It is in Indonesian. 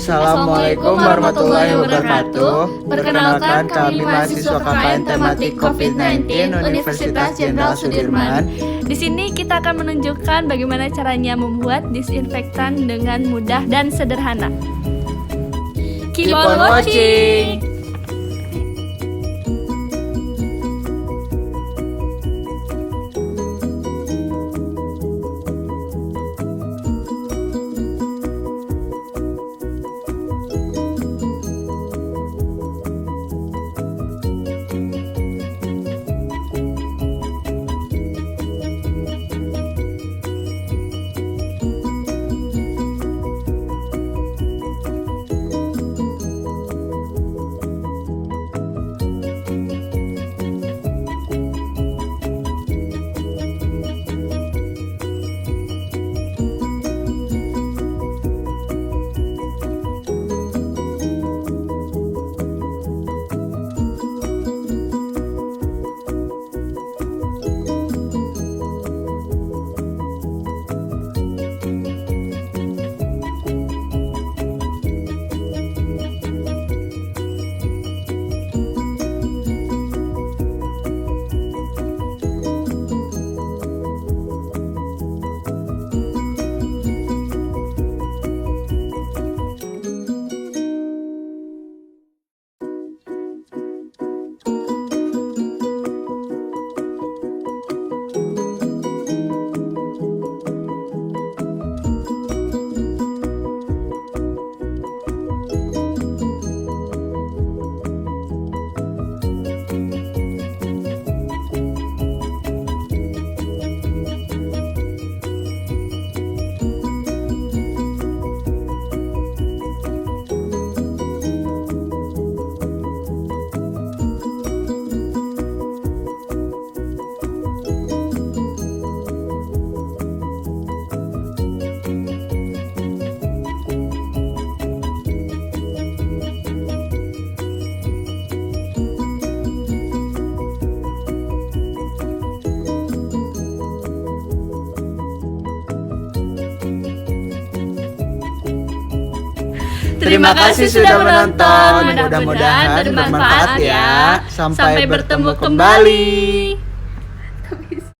Assalamualaikum warahmatullahi wabarakatuh. Perkenalkan, kami mahasiswa KKN tematik COVID-19 Universitas Jenderal Sudirman. Di sini kita akan menunjukkan bagaimana caranya membuat disinfektan dengan mudah dan sederhana. Keep on watching! Terima kasih sudah menonton. Mudah-mudahan bermanfaat ya. Sampai bertemu kembali.